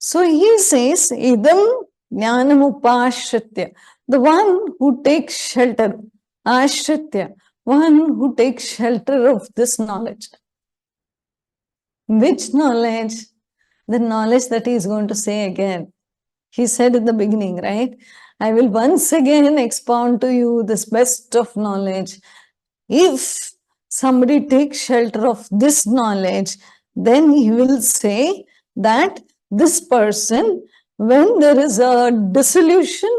So he says, idam jnanam upashritya, the one who takes shelter, ashritya, one who takes shelter of this knowledge. Which knowledge? The knowledge that he is going to say again. He said in the beginning, right? I will once again expound to you this best of knowledge. If somebody takes shelter of this knowledge, then he will say that this person, when there is a dissolution,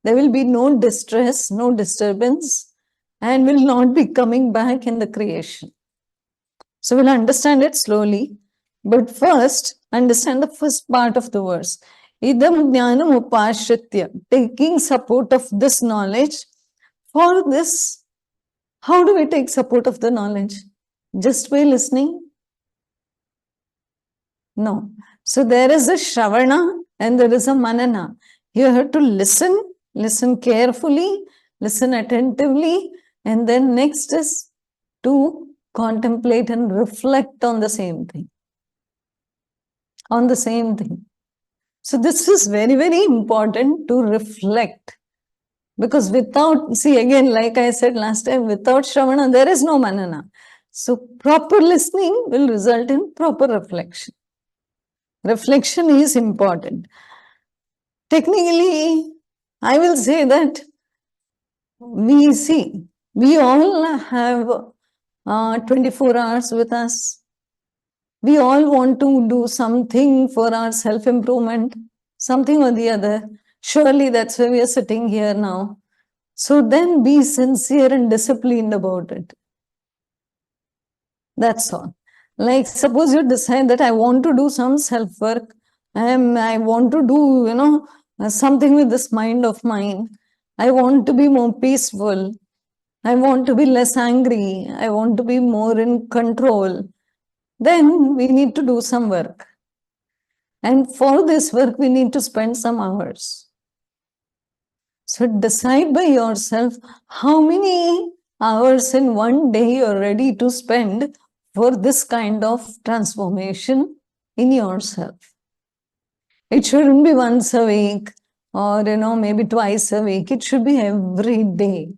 there will be no distress, no disturbance, and will not be coming back in the creation. So we'll understand it slowly. But first, understand the first part of the verse. Idam jnanam upashritya, taking support of this knowledge. For this, how do we take support of the knowledge? Just by listening? No. So there is a Shravana and there is a Manana. You have to listen carefully, listen attentively, and then next is to contemplate and reflect on the same thing. On the same thing. So this is very, very important to reflect. Because without, see again, like I said last time, without Shravana, there is no Manana. So proper listening will result in proper reflection. Reflection is important. Technically, I will say that we all have 24 hours with us. We all want to do something for our self-improvement, something or the other. Surely that's why we are sitting here now. So then be sincere and disciplined about it. That's all. Like suppose you decide that I want to do some self-work. I want to do, something with this mind of mine. I want to be more peaceful. I want to be less angry. I want to be more in control. Then we need to do some work. And for this work, we need to spend some hours. So decide by yourself how many hours in one day you're ready to spend for this kind of transformation in yourself. It shouldn't be once a week or, maybe twice a week. It should be every day.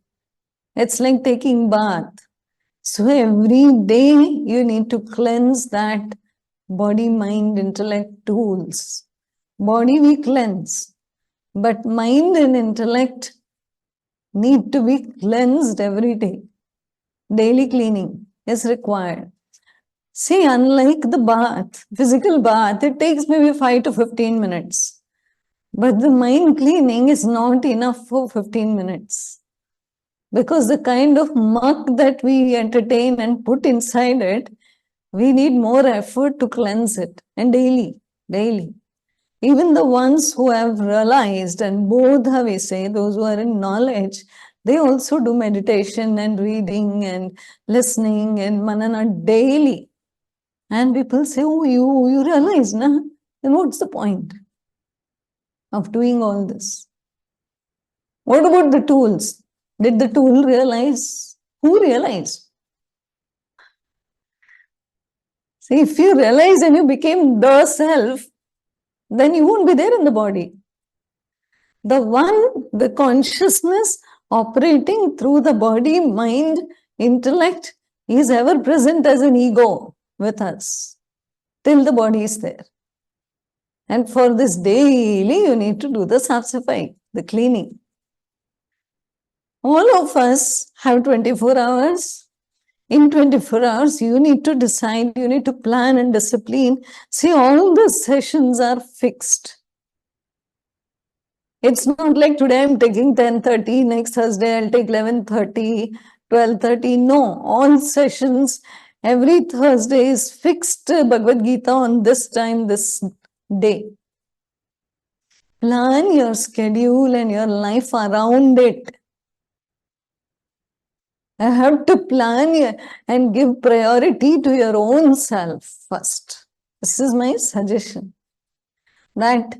It's like taking bath. So every day you need to cleanse that body, mind, intellect tools. Body we cleanse, but mind and intellect need to be cleansed every day. Daily cleaning is required. See, unlike the bath, physical bath, it takes maybe 5 to 15 minutes. But the mind cleaning is not enough for 15 minutes. Because the kind of muck that we entertain and put inside it, we need more effort to cleanse it. And daily. Even the ones who have realized, and bodha we say, those who are in knowledge, they also do meditation and reading and listening and manana daily. And people say, oh, you realize, na? Then what's the point of doing all this? What about the tools? Did the tool realize? Who realized? See, if you realize and you became the self, then you won't be there in the body. The consciousness operating through the body, mind, intellect is ever present as an ego with us till the body is there. And for this daily, you need to do the saf-safai, the cleaning. All of us have 24 hours. In 24 hours, you need to decide, you need to plan and discipline. See, all the sessions are fixed. It's not like today I'm taking 10:30, next Thursday I'll take 11:30, 12:30. No, all sessions, every Thursday is fixed Bhagavad Gita on this time, this day. Plan your schedule and your life around it. I have to plan and give priority to your own self first. This is my suggestion. That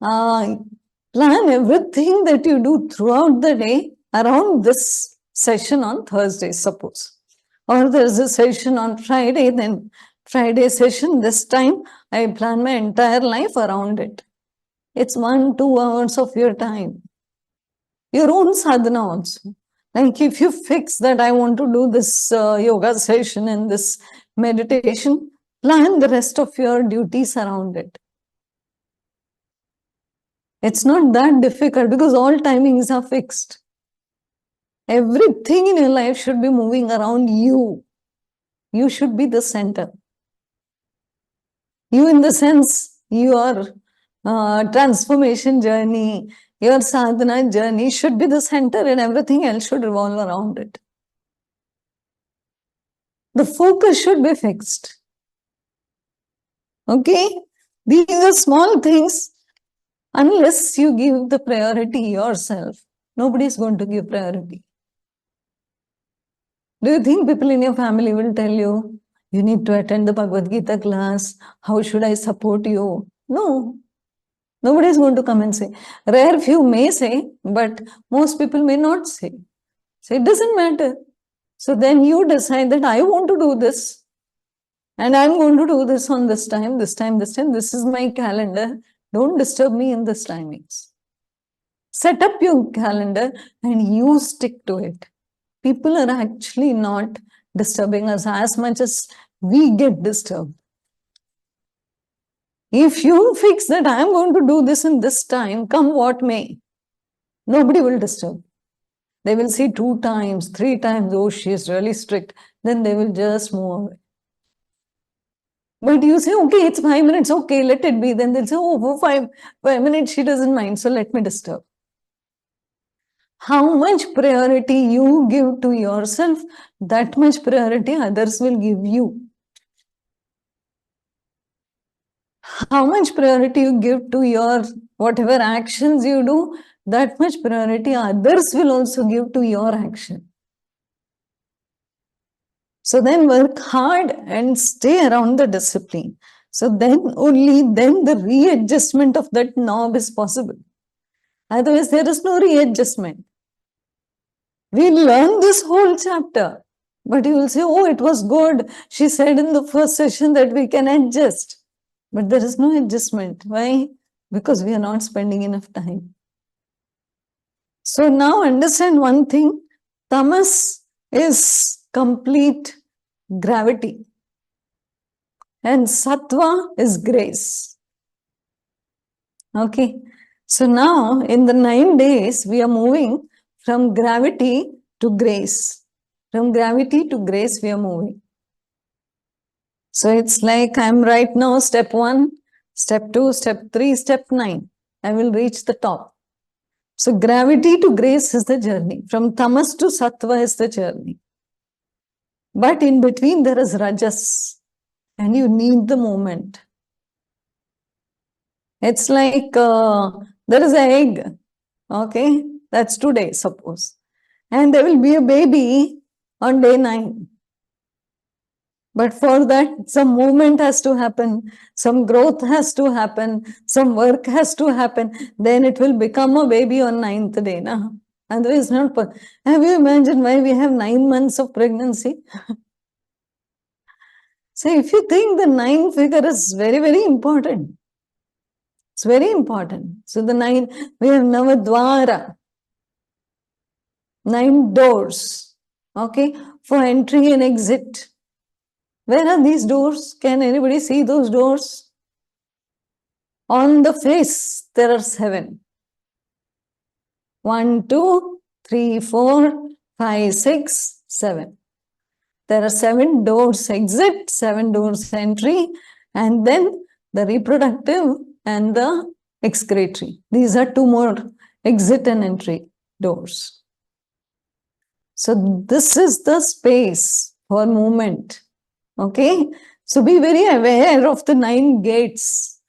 plan everything that you do throughout the day around this session on Thursday, suppose. Or there's a session on Friday, then Friday session, this time I plan my entire life around it. It's 1-2 hours of your time. Your own sadhana also. Like if you fix that I want to do this yoga session and this meditation, plan the rest of your duties around it. It's not that difficult because all timings are fixed. Everything in your life should be moving around you. You should be the center. You, in the sense, your transformation journey, your sadhana journey should be the center, and everything else should revolve around it. The focus should be fixed. Okay? These are small things. Unless you give the priority yourself, nobody is going to give priority. Do you think people in your family will tell you, you need to attend the Bhagavad Gita class? How should I support you? No. Nobody is going to come and say. Rare few may say, but most people may not say. So it doesn't matter. So then you decide that I want to do this. And I'm going to do this on this time, this time, this time. This is my calendar. Don't disturb me in this timings. Set up your calendar and you stick to it. People are actually not disturbing us as much as we get disturbed. If you fix that I'm going to do this in this time, come what may, nobody will disturb. They will see 2 times, 3 times, oh, she is really strict. Then they will just move away. But you say, okay, it's 5 minutes, okay, let it be. Then they'll say, oh, for 5 minutes, she doesn't mind, so let me disturb. How much priority you give to yourself, that much priority others will give you. How much priority you give to your whatever actions you do, that much priority others will also give to your action. So then work hard and stay around the discipline. So then only then the readjustment of that knob is possible. Otherwise, there is no readjustment. We learn this whole chapter, but you will say, oh, it was good. She said in the first session that we can adjust. But there is no adjustment. Why? Because we are not spending enough time. So now understand one thing. Tamas is complete gravity. And sattva is grace. Okay. So now in the 9 days, we are moving from gravity to grace. From gravity to grace, we are moving. So it's like I'm right now, step 1, step 2, step 3, step 9. I will reach the top. So gravity to grace is the journey. From tamas to sattva is the journey. But in between there is rajas. And you need the moment. It's like there is an egg. Okay, that's today, suppose. And there will be a baby on day 9. But for that, some movement has to happen, some growth has to happen, some work has to happen. Then it will become a baby on 9th day. Na? Otherwise, not. Have you imagined why we have 9 months of pregnancy? So if you think the 9 figure is very, very important. It's very important. So the 9, we have Navadvara. 9 doors. Okay, for entry and exit. Where are these doors? Can anybody see those doors? On the face, there are 7. 1, 2, 3, 4, 5, 6, 7. There are 7 doors exit, 7 doors entry, and then the reproductive and the excretory. These are 2 more exit and entry doors. So this is the space for movement. Okay, so be very aware of the 9 gates.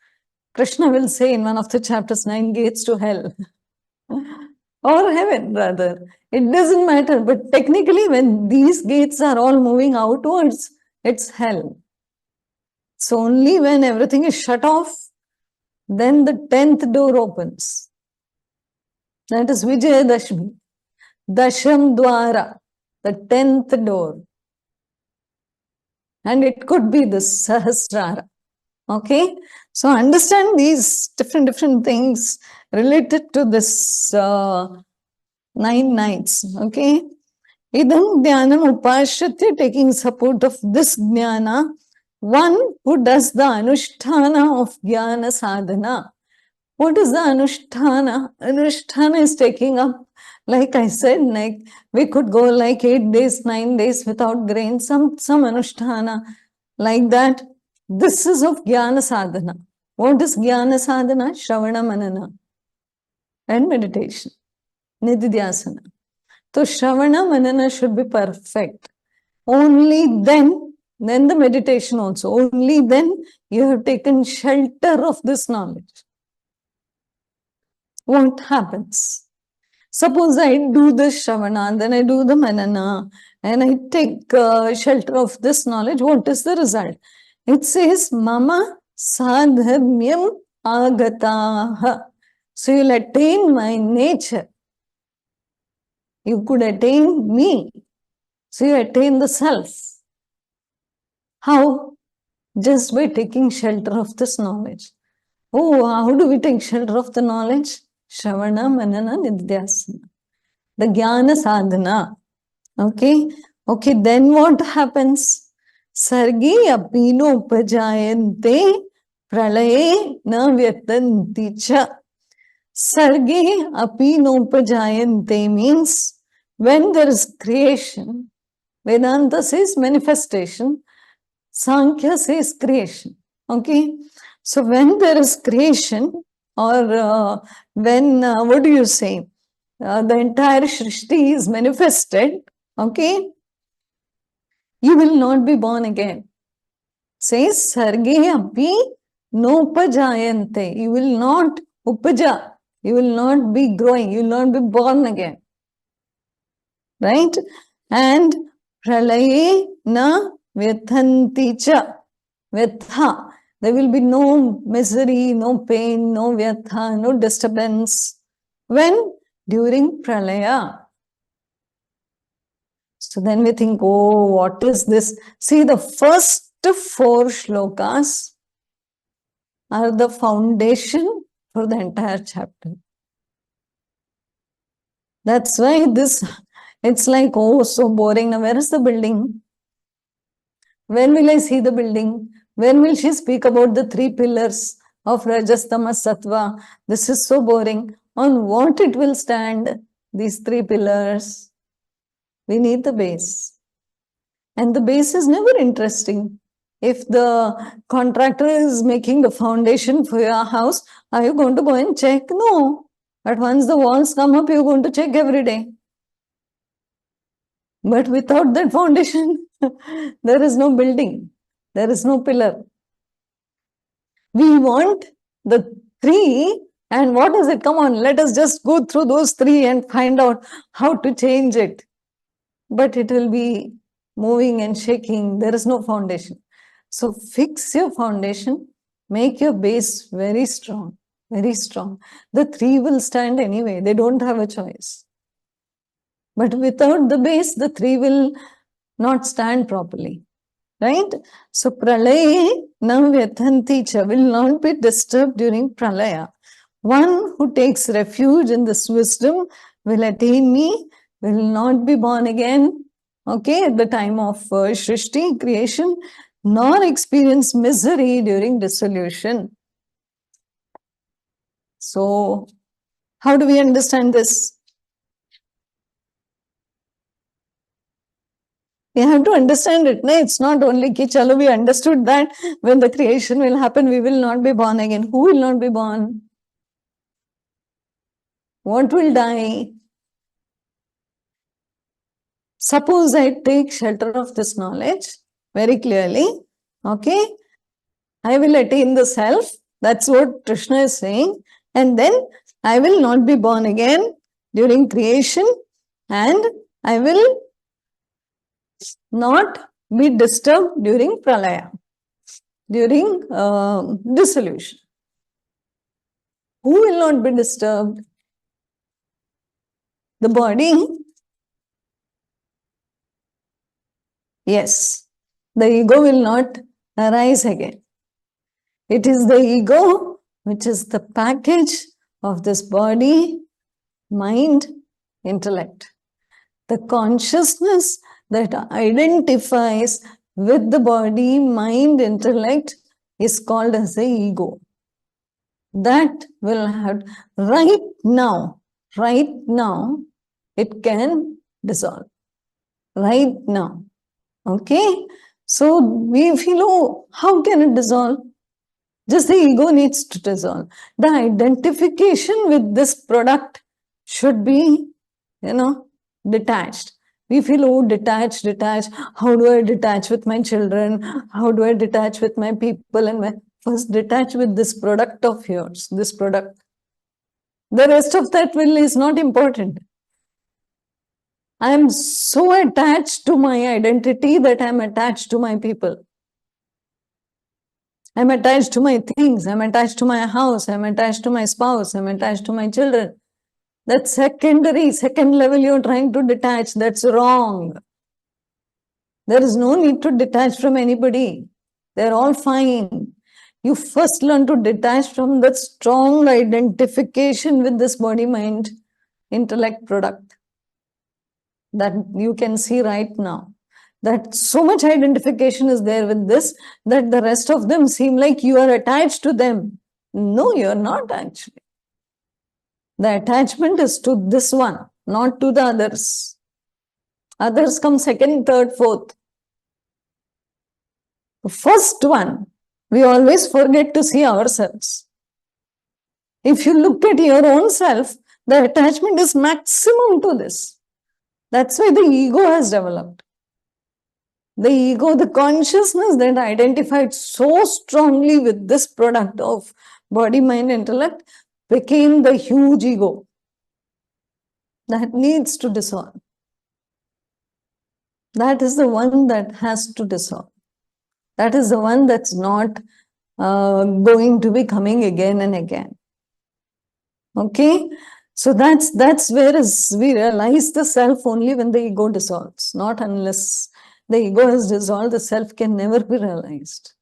Krishna will say in one of the chapters, 9 gates to hell or heaven rather. It doesn't matter, but technically when these gates are all moving outwards, it's hell. So only when everything is shut off, then the 10th door opens. That is Vijayadashmi. Dasham Dwara, the 10th door. and it could be the Sahasrara. Okay, so understand these different things related to this 9 nights. Okay, idam dhyanam upashyate, taking support of this jnana, one who does the anushtana of jnana sadhana. What is the anushtana? Anushtana is taking up, like I said, like we could go like 8 days, 9 days without grain, some anushtana like that. This is of jnana sadhana. What is jnana sadhana? Shravana manana and meditation, nididhyasana. So Shravana manana should be perfect. Only then the meditation also. Only then you have taken shelter of this knowledge. What happens? Suppose I do this Shravana, then I do the Manana, and I take shelter of this knowledge. What is the result? It says, Mama sadhamyam agataha. So you'll attain my nature. You could attain me. So you attain the self. How? Just by taking shelter of this knowledge. Oh, how do we take shelter of the knowledge? Shravana, Manana, Nidhyasana. The Jnana Sadhana. Okay. Okay, then what happens? Sargi apino pajayante pralaye na vyatanti cha. Sargi apino pajayante means when there is creation, Vedanta says manifestation, Sankhya says creation. Okay. So when there is creation, or when, what do you say? The entire Srishti is manifested, okay, you will not be born again. Says, Sarge api nopajayante. You will not upaja. You will not be growing. You will not be born again. Right? And pralaye na vyathanti cha. Vyatha. There will be no misery, no pain, no vyatha, no disturbance. When? During pralaya. So then we think, oh, what is this? See, the first 4 shlokas are the foundation for the entire chapter. That's why this, it's like, oh, so boring. Now, where is the building? When will I see the building? When will she speak about the 3 pillars of Rajas, Tamas, Sattva? This is so boring. On what it will stand? These 3 pillars. We need the base. And the base is never interesting. If the contractor is making the foundation for your house, are you going to go and check? No. But once the walls come up, you're going to check every day. But without that foundation, there is no building. There is no pillar. We want the 3, and what is it? Come on, let us just go through those 3 and find out how to change it. But it will be moving and shaking. There is no foundation. So fix your foundation, make your base very strong, very strong. The 3 will stand anyway. They don't have a choice. But without the base, the 3 will not stand properly. Right? So pralaya na vyathanti cha, will not be disturbed during pralaya. One who takes refuge in this wisdom will attain me, will not be born again, okay, at the time of Shrishti, creation, nor experience misery during dissolution. So, how do we understand this? We have to understand it. No? It's not only ki chalo, we understood that when the creation will happen, we will not be born again. Who will not be born? What will die? Suppose I take shelter of this knowledge very clearly, okay? I will attain the self. That's what Krishna is saying. And then I will not be born again during creation, and I will not be disturbed during pralaya, during dissolution. Who will not be disturbed? The body. Yes. the ego will not arise again. It is the ego which is the package of this body, mind, intellect. The consciousness that identifies with the body, mind, intellect is called as the ego. That will have, right now, it can dissolve. Right now. Okay? So we feel, oh, how can it dissolve? Just the ego needs to dissolve. The identification with this product should be, detached. We feel, oh, detached. How do I detach with my children? How do I detach with my people? And first detach with this product of yours, this product. The rest of that will is not important. I am so attached to my identity that I am attached to my people. I'm attached to my things. I'm attached to my house. I'm attached to my spouse. I'm attached to my children. That's secondary, second level you're trying to detach. That's wrong. There is no need to detach from anybody. They're all fine. You first learn to detach from that strong identification with this body, mind, intellect product that you can see right now. That so much identification is there with this that the rest of them seem like you are attached to them. No, you're not actually. The attachment is to this one, not to the others. Others come second, third, fourth. The first one, we always forget to see ourselves. If you look at your own self, the attachment is maximum to this. That's why the ego has developed. The ego, the consciousness that identified so strongly with this product of body, mind, intellect became the huge ego that needs to dissolve. That is the one that has to dissolve. That is the one that's not going to be coming again and again. Okay? So that's where we realize the self only when the ego dissolves, not unless the ego has dissolved, the self can never be realized.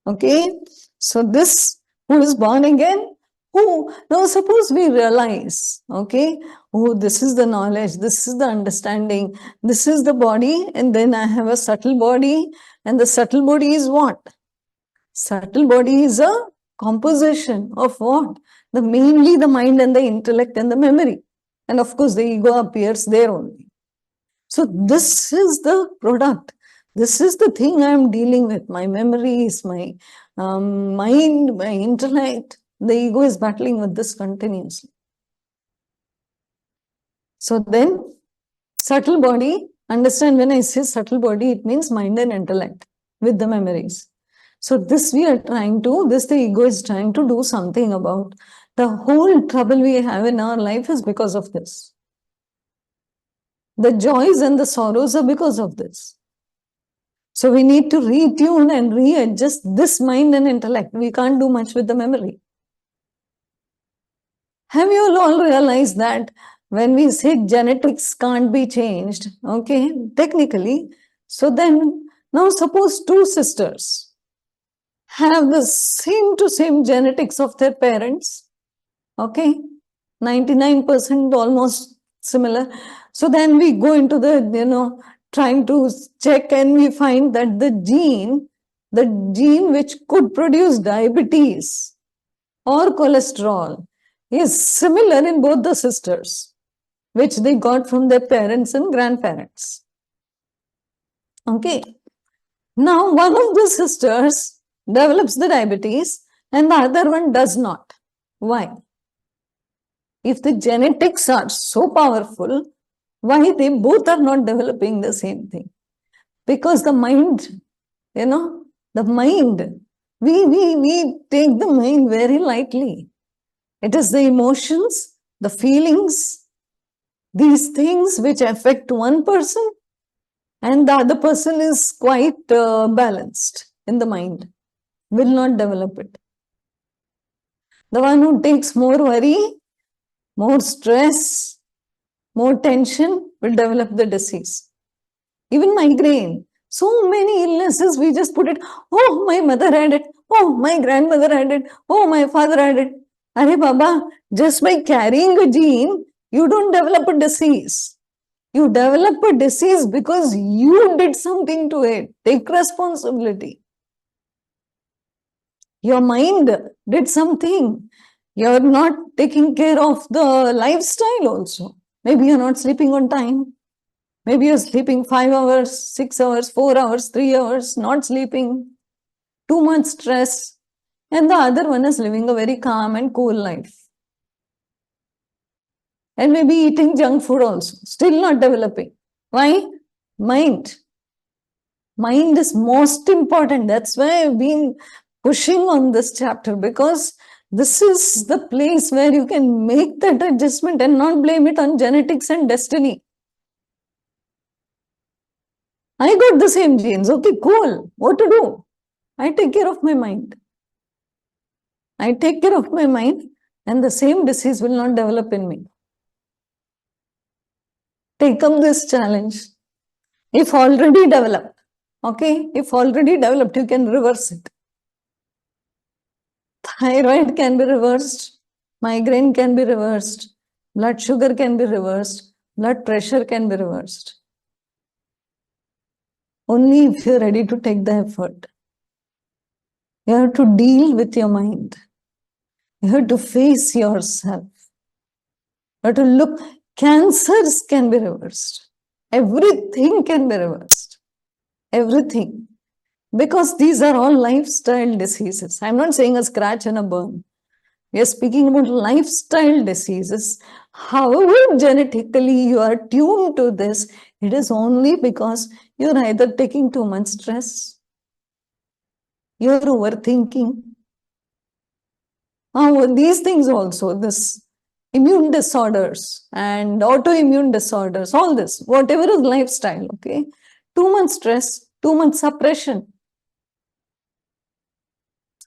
Okay? So this, who is born again, who, now suppose we realize, okay, oh, this is the knowledge, this is the understanding, this is the body, and then I have a subtle body, and the subtle body is what? Subtle body is a composition of what? Mainly the mind and the intellect and the memory. And of course, the ego appears there only. So this is the product. This is the thing I am dealing with. My memories, my mind, my intellect. The ego is battling with this continuously. So then, subtle body, understand when I say subtle body, it means mind and intellect with the memories. So this we are trying to, the ego is trying to do something about. The whole trouble we have in our life is because of this. The joys and the sorrows are because of this. So we need to retune and readjust this mind and intellect. We can't do much with the memory. Have you all realized that when we say genetics can't be changed, okay, technically, so then now suppose two sisters have the same genetics of their parents, okay, 99% almost similar. So then we go into the, trying to check and we find that the gene which could produce diabetes or cholesterol is similar in both the sisters, which they got from their parents and grandparents. Okay. Now, one of the sisters develops the diabetes and the other one does not. Why? If the genetics are so powerful, why they both are not developing the same thing? Because the mind, the mind, we take the mind very lightly. It is the emotions, the feelings, these things which affect one person and the other person is quite balanced in the mind, will not develop it. The one who takes more worry, more stress, more tension will develop the disease. Even migraine. So many illnesses, we just put it, oh, my mother had it, oh, my grandmother had it, oh, my father had it. Arey Baba, just by carrying a gene, you don't develop a disease. You develop a disease because you did something to it. Take responsibility. Your mind did something. You're not taking care of the lifestyle also. Maybe you're not sleeping on time. Maybe you're sleeping 5 hours, 6 hours, 4 hours, 3 hours, not sleeping, too much stress. And the other one is living a very calm and cool life. And maybe eating junk food also, still not developing. Why? Mind. Mind is most important. That's why I've been pushing on this chapter, because this is the place where you can make that adjustment and not blame it on genetics and destiny. I got the same genes. Okay, cool. What to do? I take care of my mind. I take care of my mind, and the same disease will not develop in me. Take up this challenge. If already developed, okay, if already developed, you can reverse it. Thyroid can be reversed, migraine can be reversed, blood sugar can be reversed, blood pressure can be reversed. Only if you're ready to take the effort. You have to deal with your mind. You have to face yourself. You have to look. Cancers can be reversed. Everything can be reversed. Everything. Because these are all lifestyle diseases. I'm not saying a scratch and a burn. We are speaking about lifestyle diseases. However, genetically you are tuned to this, it is only because you're either taking too much stress, you're overthinking. These things also, this immune disorders and autoimmune disorders, all this, whatever is lifestyle, okay? Too much stress, too much suppression.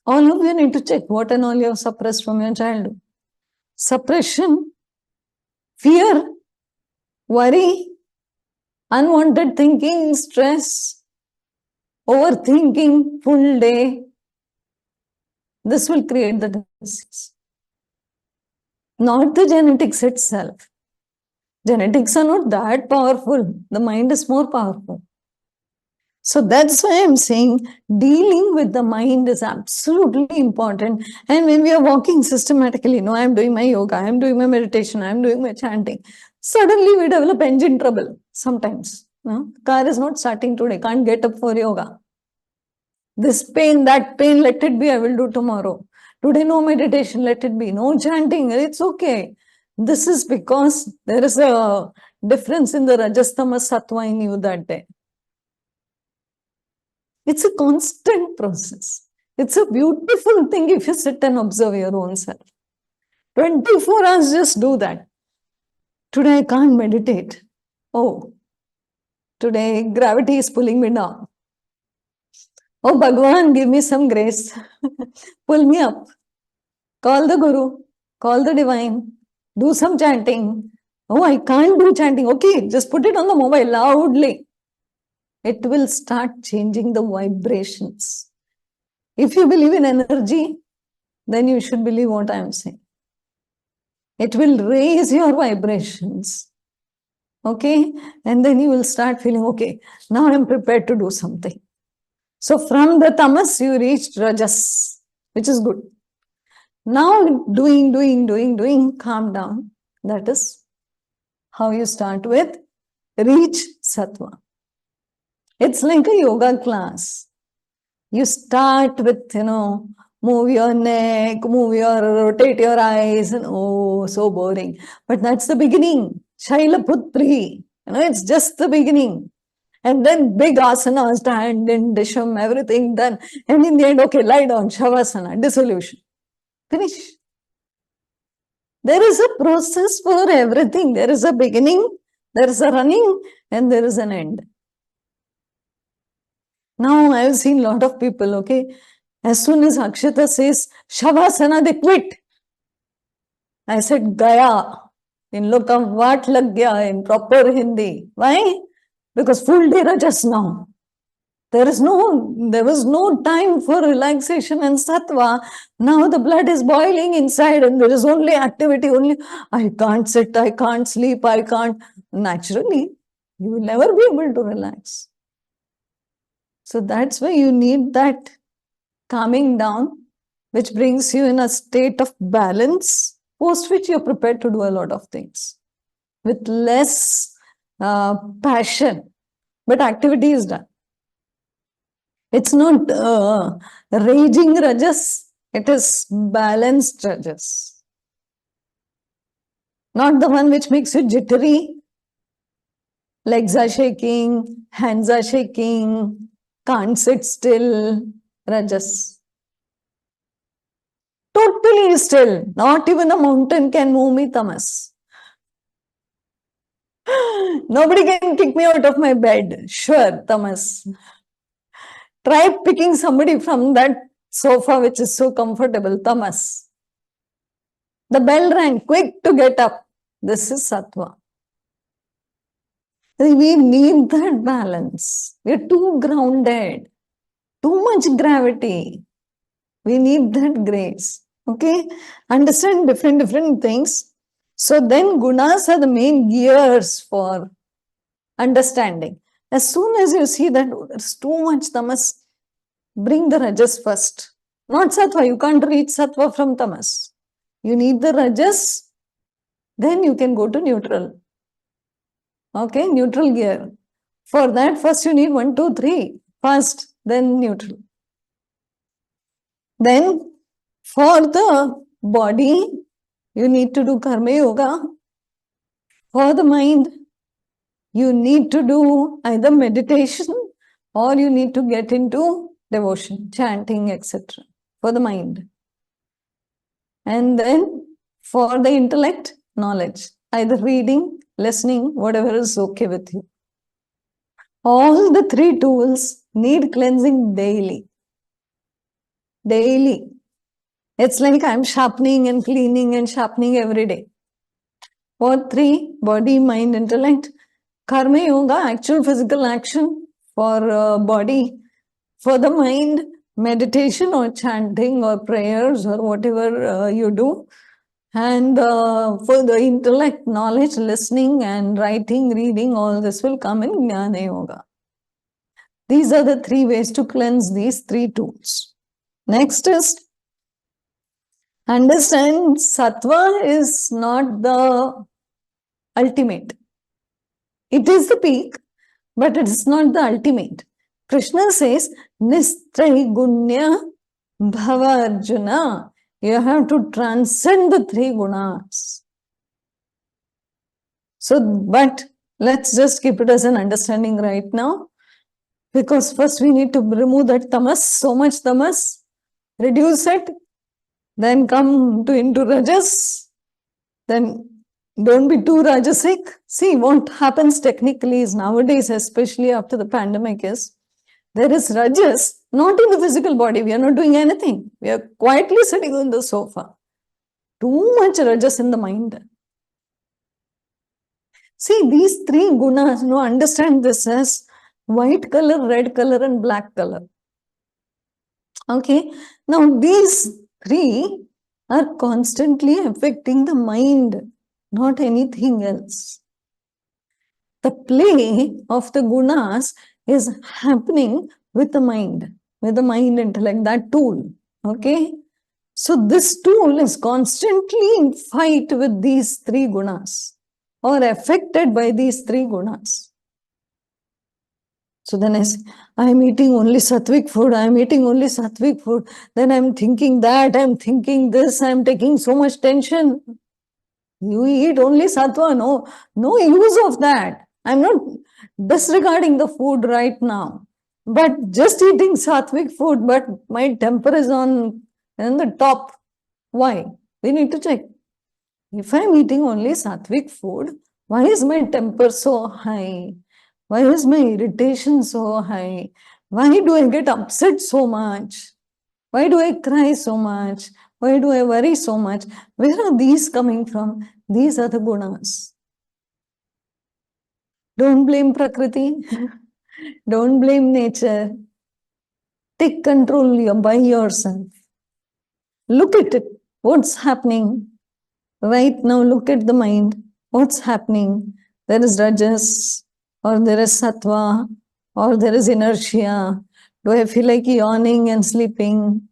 All of you need to check what and all you have suppressed from your childhood. Suppression, fear, worry, unwanted thinking, stress, overthinking full day. This will create the disease. Not the genetics itself. Genetics are not that powerful. The mind is more powerful. So that's why I'm saying dealing with the mind is absolutely important. And when we are walking systematically, no, I'm doing my yoga, I'm doing my meditation, I'm doing my chanting. Suddenly we develop engine trouble sometimes. No? Car is not starting today, can't get up for yoga. This pain, that pain, let it be, I will do tomorrow. Today, no meditation, let it be. No chanting, it's okay. This is because there is a difference in the Rajastama Sattva in you that day. It's a constant process. It's a beautiful thing if you sit and observe your own self. 24 hours, just do that. Today, I can't meditate. Oh, today, gravity is pulling me down. Oh, Bhagwan, give me some grace. Pull me up. Call the Guru. Call the Divine. Do some chanting. Oh, I can't do chanting. Okay, just put it on the mobile loudly. It will start changing the vibrations. If you believe in energy, then you should believe what I am saying. It will raise your vibrations. Okay? And then you will start feeling, okay, now I'm prepared to do something. So from the tamas, you reached rajas, which is good. Now doing, calm down. That is how you start with reach sattva. It's like a yoga class. You start with, move your neck, rotate your eyes, and oh, so boring. But that's the beginning. Shaila Putri, it's just the beginning. And then big asana, stand in, disham, everything done. And in the end, okay, lie down, shavasana, dissolution. Finish. There is a process for everything. There is a beginning, there is a running, and there is an end. Now I have seen a lot of people, okay, as soon as Akshita says Shavasana, they quit. I said, Gaya. In look of what lag gaya in proper Hindi. Why? Because full day just now. There was no time for relaxation and sattva. Now the blood is boiling inside and there is only activity, only I can't sit, I can't sleep, I can't. Naturally, you will never be able to relax. So that's why you need that calming down, which brings you in a state of balance, post which you're prepared to do a lot of things with less passion, but activity is done. It's not raging rajas, it is balanced rajas. Not the one which makes you jittery, legs are shaking, hands are shaking, can't sit still, rajas. Totally still, not even a mountain can move me, tamas. Nobody can kick me out of my bed, sure, tamas. Try picking somebody from that sofa which is so comfortable, tamas. The bell rang, quick to get up. This is sattva. We need that balance. We're too grounded, too much gravity. We need that grace. Okay? Understand different things. So then gunas are the main gears for understanding. As soon as you see that there's too much tamas, bring the rajas first. Not sattva. You can't reach sattva from tamas. You need the rajas, then you can go to neutral. Okay, neutral gear. For that, first you need 1, 2, 3. First, then neutral. Then, for the body, you need to do karma yoga. For the mind, you need to do either meditation or you need to get into devotion, chanting, etc. For the mind. And then, for the intellect, knowledge. Either reading, listening, whatever is okay with you. All the 3 tools need cleansing daily. Daily. It's like I'm sharpening and cleaning and sharpening every day. For 3, body, mind, intellect. Karma yoga, actual physical action for body. For the mind, meditation or chanting or prayers or whatever you do. And for the intellect, knowledge, listening and writing, reading, all this will come in Jnana Yoga. These are the 3 ways to cleanse these 3 tools. Next is, understand sattva is not the ultimate. It is the peak, but it is not the ultimate. Krishna says, Nistraigunya Bhava Arjuna. You have to transcend the 3 gunas. So, but let's just keep it as an understanding right now. Because first we need to remove that tamas, so much tamas, reduce it, then come into rajas, then don't be too rajasic. See, what happens technically is nowadays, especially after the pandemic, is there is rajas, not in the physical body. We are not doing anything. We are quietly sitting on the sofa. Too much rajas in the mind. See, these 3 gunas, understand this as white color, red color, and black color. Okay. Now, these 3 are constantly affecting the mind, not anything else. The play of the gunas is happening with the mind intellect, that tool. Okay. So, this tool is constantly in fight with these 3 gunas or affected by these 3 gunas. So then I say, I'm eating only sattvic food, I'm eating only sattvic food. Then I'm thinking that, I'm thinking this, I'm taking so much tension. You eat only sattva, no use of that. I'm not disregarding the food right now, but just eating sattvic food, but my temper is on the top. Why? We need to check. If I'm eating only sattvic food, why is my temper so high? Why is my irritation so high? Why do I get upset so much? Why do I cry so much? Why do I worry so much? Where are these coming from? These are the gunas. Don't blame Prakriti. Don't blame nature. Take control by yourself. Look at it. What's happening? Right now, look at the mind. What's happening? There is rajas, or there is sattva, or there is inertia. Do I feel like yawning and sleeping?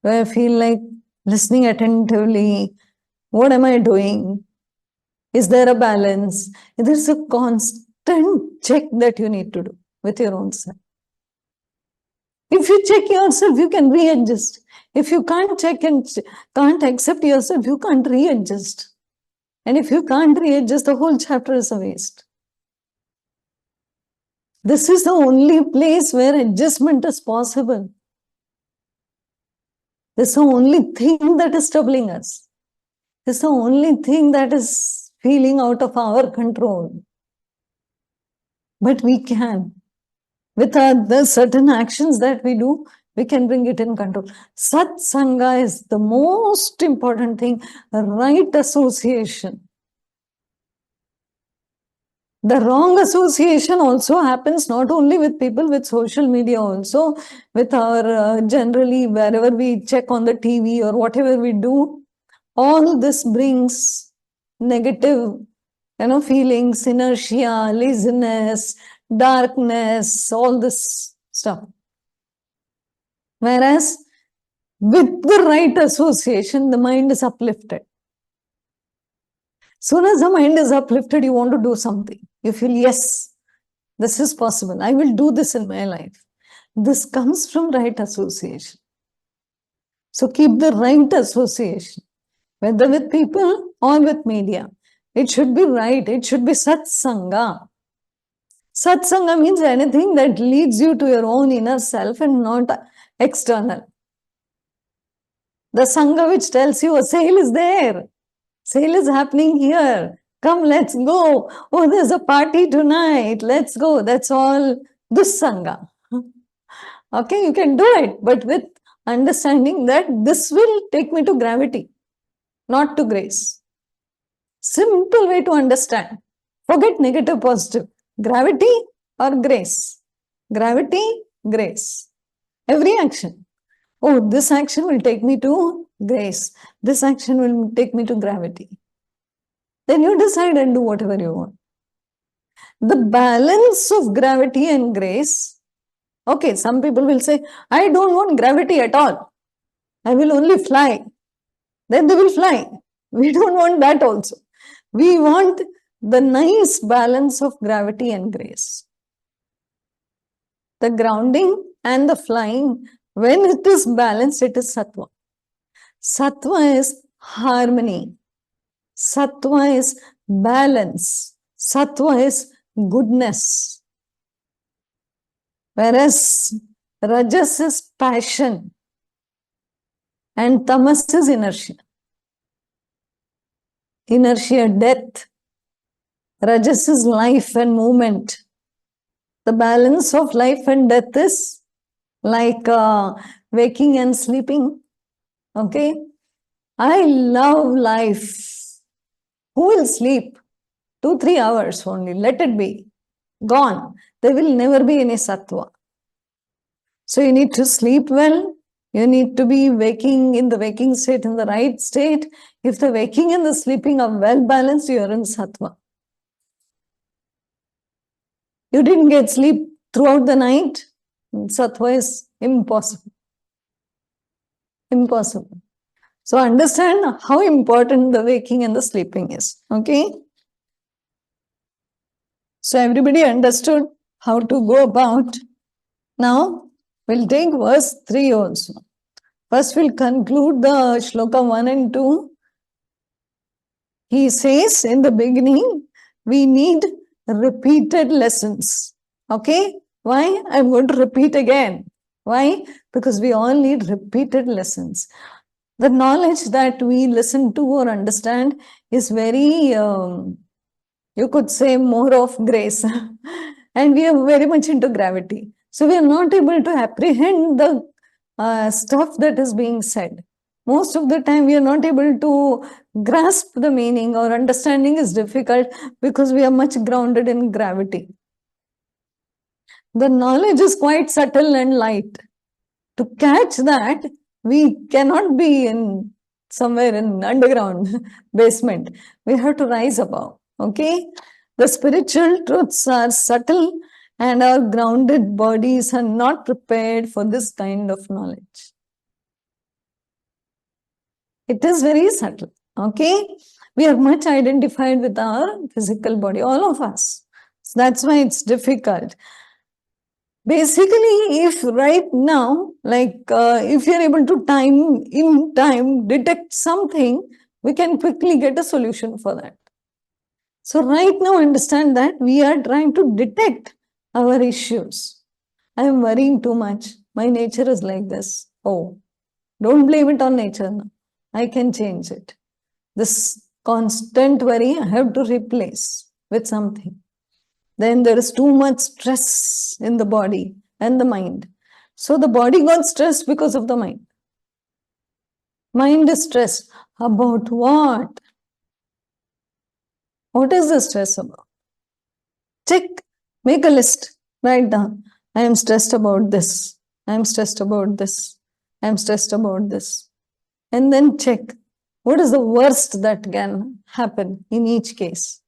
Do I feel like listening attentively? What am I doing? Is there a balance? There's a constant check that you need to do with your own self. If you check yourself, you can readjust. If you can't check and can't accept yourself, you can't readjust. And if you can't readjust, the whole chapter is a waste. This is the only place where adjustment is possible. This is the only thing that is troubling us. This is the only thing that is feeling out of our control. But we can. With the certain actions that we do, we can bring it in control. Satsanga is the most important thing, right association. The wrong association also happens not only with people with social media, also with our generally wherever we check on the TV or whatever we do, all this brings negative, feelings, inertia, laziness, darkness, all this stuff. Whereas with the right association, the mind is uplifted. Soon as the mind is uplifted, you want to do something. You feel, yes, this is possible. I will do this in my life. This comes from right association. So keep the right association, whether with people or with media. It should be right. It should be satsanga. Satsanga means anything that leads you to your own inner self and not external. The sangha which tells you a sale is there. Sale is happening here. Come, let's go. Oh, there's a party tonight. Let's go. That's all dussanga. Okay, you can do it, but with understanding that this will take me to gravity, not to grace. Simple way to understand. Forget negative, positive. Gravity or grace. Gravity, grace. Every action. Oh, this action will take me to grace. This action will take me to gravity. Then you decide and do whatever you want. The balance of gravity and grace. Okay, some people will say, I don't want gravity at all. I will only fly. Then they will fly. We don't want that also. We want the nice balance of gravity and grace. The grounding and the flying, when it is balanced, it is sattva. Sattva is harmony. Sattva is balance. Sattva is goodness. Whereas rajas is passion and tamas is inertia. Inertia, death. Rajas is life and movement. The balance of life and death is like waking and sleeping. Okay? I love life. Who will sleep? 2-3 hours only. Let it be. Gone. There will never be any sattva. So you need to sleep well. You need to be waking in the waking state, in the right state. If the waking and the sleeping are well balanced, you are in sattva. You didn't get sleep throughout the night, sattva is impossible. Impossible. So understand how important the waking and the sleeping is. Okay? So everybody understood how to go about. Now, we'll take verse 3 also. First, we'll conclude the shloka 1 and 2. He says in the beginning, we need repeated lessons. Okay? Why? I'm going to repeat again. Why? Because we all need repeated lessons. The knowledge that we listen to or understand is very, you could say, more of grace. And we are very much into gravity. So we are not able to apprehend the stuff that is being said. Most of the time, we are not able to grasp the meaning, or understanding is difficult because we are much grounded in gravity. The knowledge is quite subtle and light. To catch that, we cannot be in somewhere in underground basement. We have to rise above. Okay? The spiritual truths are subtle and our grounded bodies are not prepared for this kind of knowledge. It is very subtle. Okay? We are much identified with our physical body, all of us. So that's why it's difficult. Basically, if right now, like if you're able to in time detect something, we can quickly get a solution for that. So right now, understand that we are trying to detect our issues. I am worrying too much. My nature is like this. Oh, don't blame it on nature now. I can change it. This constant worry I have to replace with something. Then there is too much stress in the body and the mind. So the body got stressed because of the mind. Mind is stressed. About what? What is the stress about? Check, make a list, write down. I am stressed about this. I am stressed about this. I am stressed about this. And then check what is the worst that can happen in each case.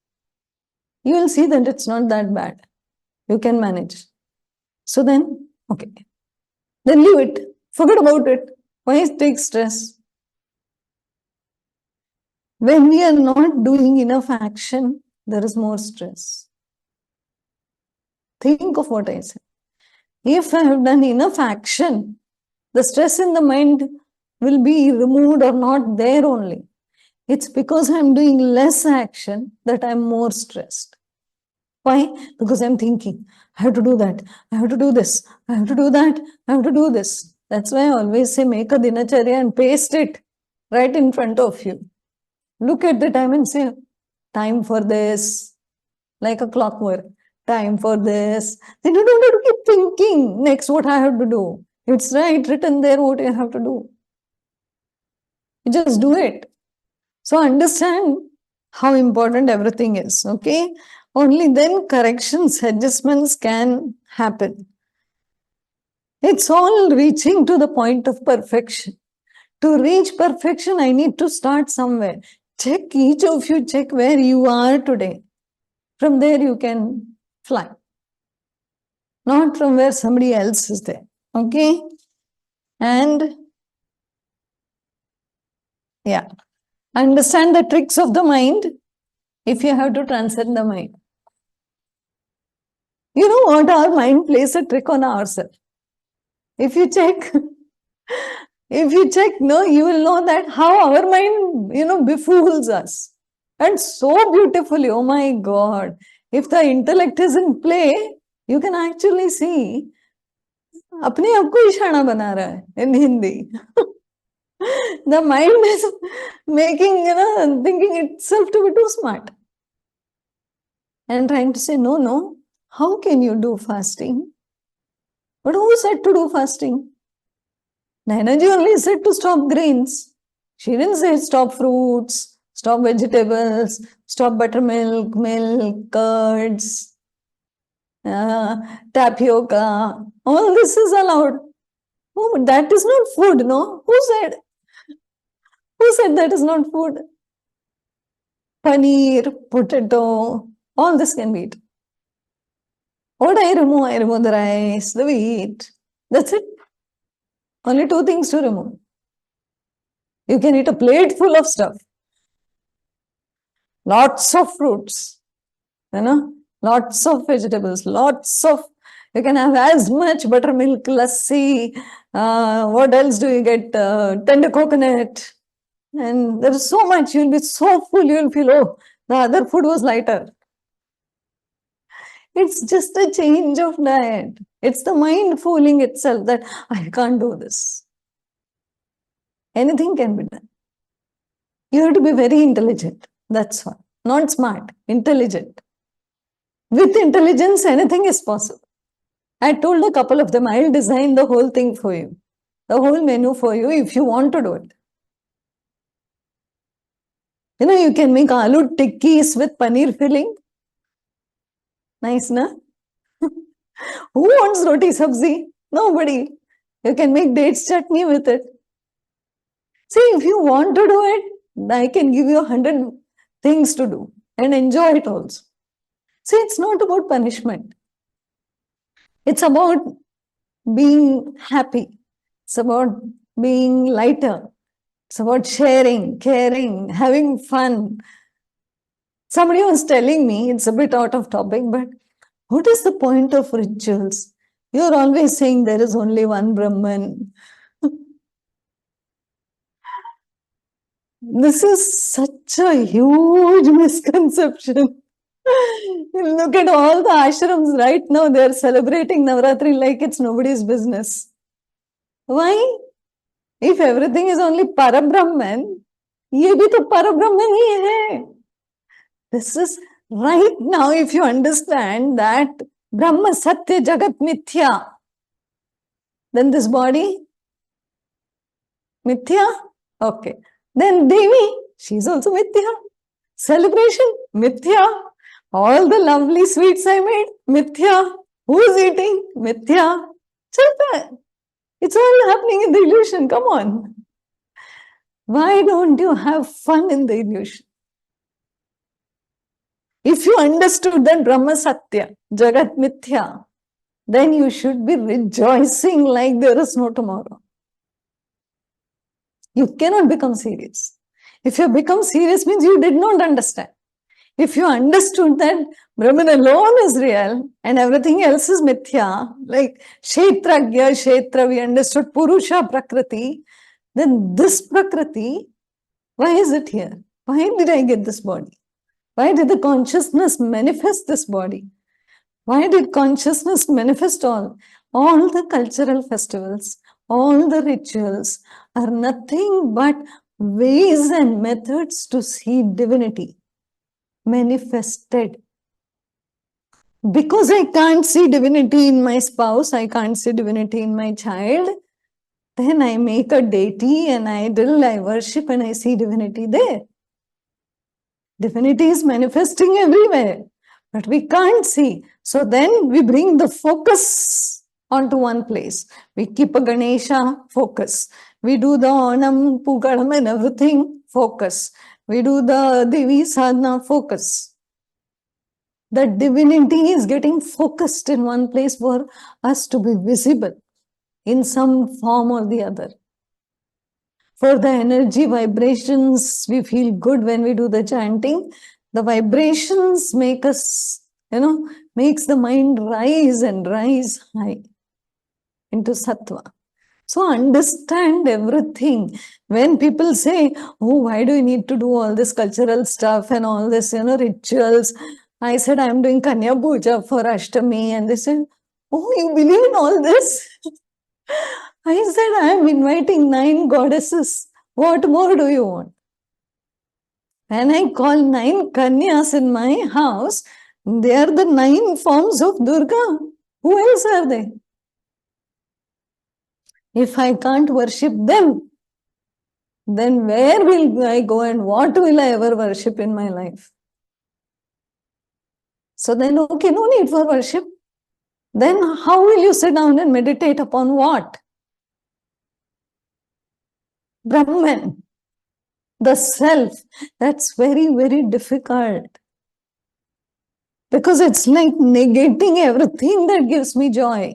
You will see that it's not that bad. You can manage. So then, okay. Then leave it. Forget about it. Why take stress? When we are not doing enough action, there is more stress. Think of what I said. If I have done enough action, the stress in the mind will be removed or not there only. It's because I'm doing less action that I'm more stressed. Why? Because I'm thinking, I have to do that, I have to do this, I have to do that, I have to do this. That's why I always say make a dinacharya and paste it right in front of you. Look at the time and say, time for this, like a clockwork, time for this. Then you don't have to keep thinking next what I have to do. It's right written there what you have to do. You just do it. So understand how important everything is, okay? Only then corrections, adjustments can happen. It's all reaching to the point of perfection. To reach perfection, I need to start somewhere. Check, each of you check where you are today. From there you can fly. Not from where somebody else is there, okay? And yeah, understand the tricks of the mind if you have to transcend the mind. You know what? Our mind plays a trick on ourselves. If you check, no, you will know that how our mind, befools us. And so beautifully, oh my God. If the intellect is in play, you can actually see अपने आप को इशारा बना रहा है in Hindi. The mind is making, thinking itself to be too smart. And trying to say, no, how can you do fasting? But who said to do fasting? Nainaji only said to stop grains. She didn't say stop fruits, stop vegetables, stop buttermilk, milk, curds, tapioca. All this is allowed. Oh, but that is not food, no? Who said? Who said that is not food? Paneer, potato, all this can be eaten. What I remove the rice, the wheat. That's it. Only two things to remove. You can eat a plate full of stuff. Lots of fruits, lots of vegetables, you can have as much buttermilk, lassi, what else do you get? Tender coconut. And there is so much, you'll be so full, you'll feel, oh, the other food was lighter. It's just a change of diet. It's the mind fooling itself that I can't do this. Anything can be done. You have to be very intelligent. That's why. Not smart, intelligent. With intelligence, anything is possible. I told a couple of them, I'll design the whole thing for you. The whole menu for you if you want to do it. You can make aloo tikkis with paneer filling. Nice, na? Who wants roti sabzi? Nobody. You can make dates chutney with it. See, if you want to do it, I can give you 100 things to do and enjoy it also. See, it's not about punishment. It's about being happy. It's about being lighter. It's about sharing, caring, having fun. Somebody was telling me, it's a bit out of topic, but what is the point of rituals? You're always saying there is only one Brahman. This is such a huge misconception. Look at all the ashrams right now, they're celebrating Navratri like it's nobody's business. Why? If everything is only Parabrahman, ये भी तो Parabrahman ही है. This is right now, if you understand that Brahma Satya Jagat Mithya, then this body, Mithya, okay. Then Devi, she's also Mithya. Celebration, Mithya. All the lovely sweets I made, Mithya. Who's eating? Mithya. It's all happening in the illusion. Come on. Why don't you have fun in the illusion? If you understood that Brahma Satya, Jagat Mithya, then you should be rejoicing like there is no tomorrow. You cannot become serious. If you become serious, means you did not understand. If you understood that Brahman alone is real and everything else is mithya, like Kshetragya, Kshetra, we understood Purusha, Prakriti, then this Prakriti, why is it here? Why did I get this body? Why did the consciousness manifest this body? Why did consciousness manifest all? All the cultural festivals, all the rituals are nothing but ways and methods to see divinity manifested. Because I can't see divinity in my spouse, I can't see divinity in my child, then I make a deity, an idol, I worship and I see divinity there. Divinity is manifesting everywhere, but we can't see. So then we bring the focus onto one place. We keep a Ganesha, focus. We do the Onam, Pugalam and everything, focus. We do the Devi Sadhana, focus. The divinity is getting focused in one place for us to be visible in some form or the other. For the energy vibrations, we feel good when we do the chanting. The vibrations make us, makes the mind rise and rise high into sattva. So understand everything. When people say, oh, why do you need to do all this cultural stuff and all this, rituals? I said, I'm doing Kanya Puja for Ashtami. And they said, oh, you believe in all this? I said, I'm inviting 9 goddesses. What more do you want? When I call 9 Kanyas in my house, they are the 9 forms of Durga. Who else are they? If I can't worship them, then where will I go and what will I ever worship in my life? So then, okay, no need for worship. Then how will you sit down and meditate upon what? Brahman, the self. That's very, very difficult. Because it's like negating everything that gives me joy.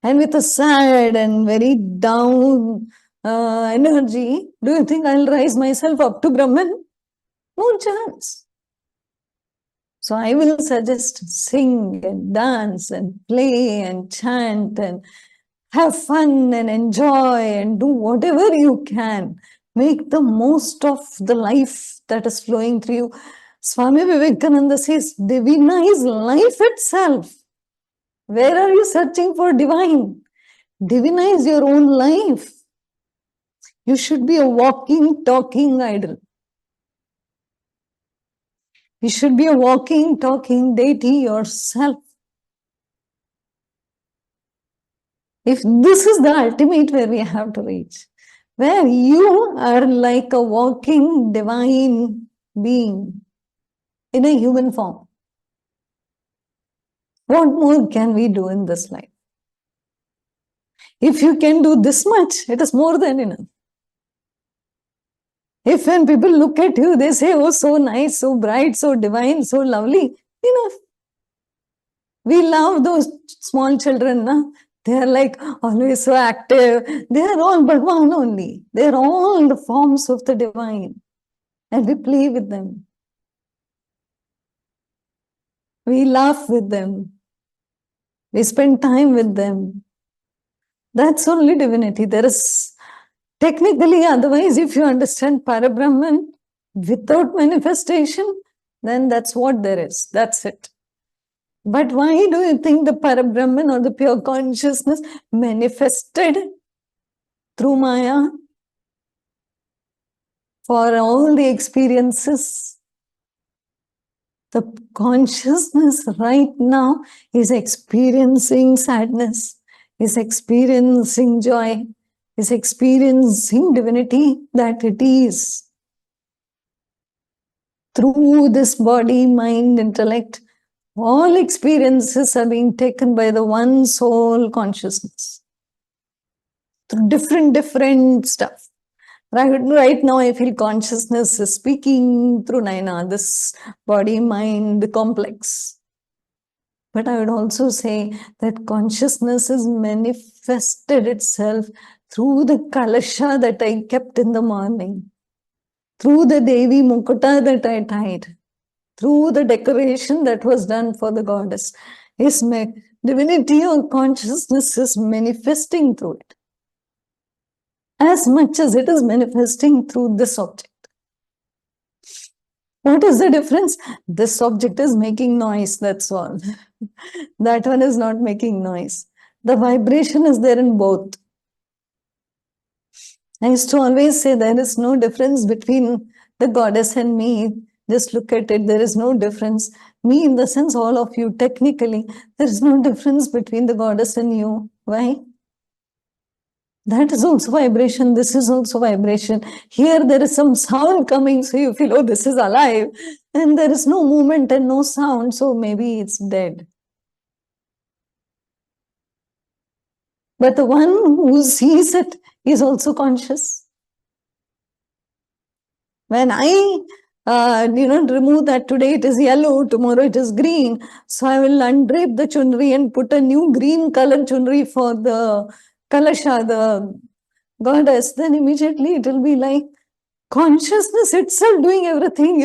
And with a sad and very down energy, do you think I'll rise myself up to Brahman? No chance. So I will suggest sing and dance and play and chant and have fun and enjoy and do whatever you can. Make the most of the life that is flowing through you. Swami Vivekananda says, divinize life itself. Where are you searching for divine? Divinize your own life. You should be a walking, talking idol. You should be a walking, talking deity yourself. If this is the ultimate where we have to reach, where you are like a walking divine being in a human form. What more can we do in this life? If you can do this much, it is more than enough. If when people look at you, they say, oh, so nice, so bright, so divine, so lovely, enough. We love those small children, na? They are like always so active. They are all but one only. They are all the forms of the divine. And we play with them. We laugh with them. We spend time with them. That's only divinity. There is technically, otherwise, if you understand Parabrahman without manifestation, then that's what there is. That's it. But why do you think the Parabrahman or the pure consciousness manifested through Maya for all the experiences? The consciousness right now is experiencing sadness, is experiencing joy, is experiencing divinity that it is. Through this body, mind, intellect, all experiences are being taken by the one soul consciousness. Through different stuff. Right now, I feel consciousness is speaking through Naina, this body, mind, complex. But I would also say that consciousness has manifested itself through the kalasha that I kept in the morning, through the Devi Mukuta that I tied, through the decoration that was done for the goddess. His divinity or consciousness is manifesting through it, as much as it is manifesting through this object. What is the difference? This object is making noise, that's all. That one is not making noise. The vibration is there in both. I used to always say there is no difference between the goddess and me. Just look at it, there is no difference. Me in the sense, all of you, technically, there is no difference between the goddess and you. Why? That is also vibration. This is also vibration. Here there is some sound coming, so you feel, oh, this is alive. And there is no movement and no sound, so maybe it's dead. But the one who sees it is also conscious. When I remove that, today it is yellow, tomorrow it is green, so I will undrape the chunri and put a new green color chunri for the kalasha, the goddess, then immediately it will be like consciousness itself doing everything,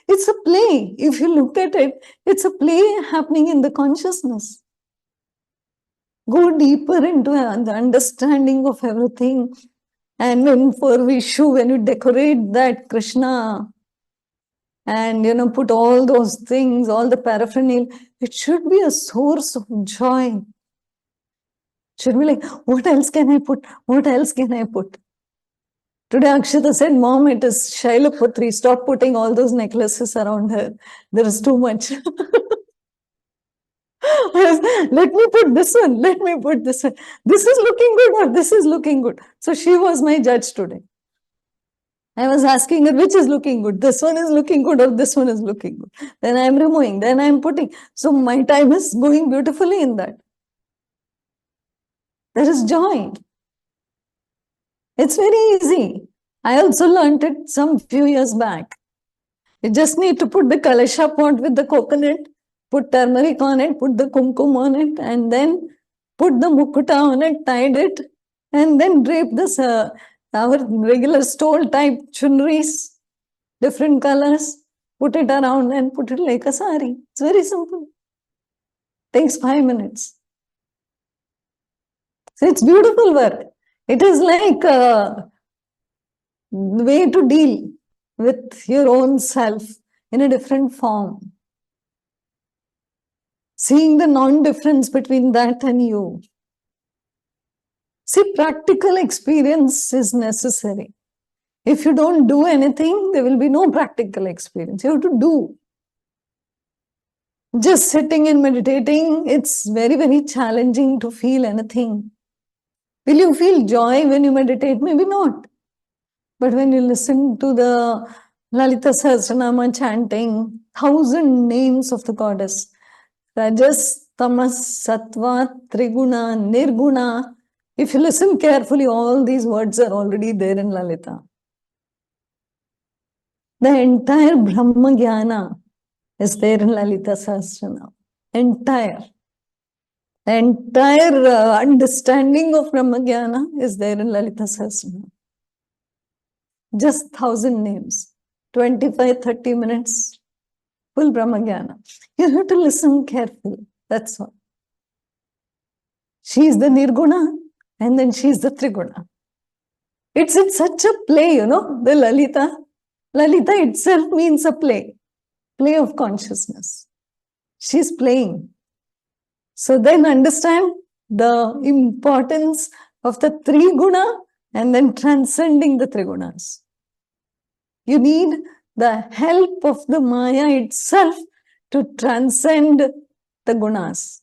it's a play. If you look at it, it's a play happening in the consciousness. Go deeper into the understanding of everything. And when for Vishu, when you decorate that Krishna and put all those things, all the paraphernalia, it should be a source of joy. Should be like, what else can I put? What else can I put? Today Akshita said, Mom, it is Shailaputri. Stop putting all those necklaces around her. There is too much. Let me put this one. Let me put this one. This is looking good or this is looking good. So she was my judge today. I was asking her, which is looking good? This one is looking good or this one is looking good? Then I am removing. Then I am putting. So my time is going beautifully in that. There is joy. It's very easy. I also learned it some few years back. You just need to put the kalasha pot with the coconut, put turmeric on it, put the kumkum on it, and then put the mukuta on it, tied it, and then drape this our regular stole type chunris, different colors, put it around and put it like a sari. It's very simple. Takes 5 minutes. So it's beautiful work. It is like a way to deal with your own self in a different form. Seeing the non-difference between that and you. See, practical experience is necessary. If you don't do anything, there will be no practical experience. You have to do. Just sitting and meditating, it's very, very challenging to feel anything. Will you feel joy when you meditate? Maybe not. But when you listen to the Lalita Sahasranama chanting, 1,000 names of the goddess, just tamas, sattva, triguna, nirguna. If you listen carefully, all these words are already there in Lalita. The entire Brahma Jnana is there in Lalita Sahasranam. Entire understanding of Brahma Jnana is there in Lalita Sahasranam. Just 1,000 names, 25-30 minutes, full Brahma Jnana. You have to listen carefully. That's all. She is the Nirguna and then she is the Triguna. It's such a play, you know, the Lalita. Lalita itself means a play of consciousness. She's playing. So then understand the importance of the Triguna and then transcending the Trigunas. You need the help of the Maya itself to transcend the gunas.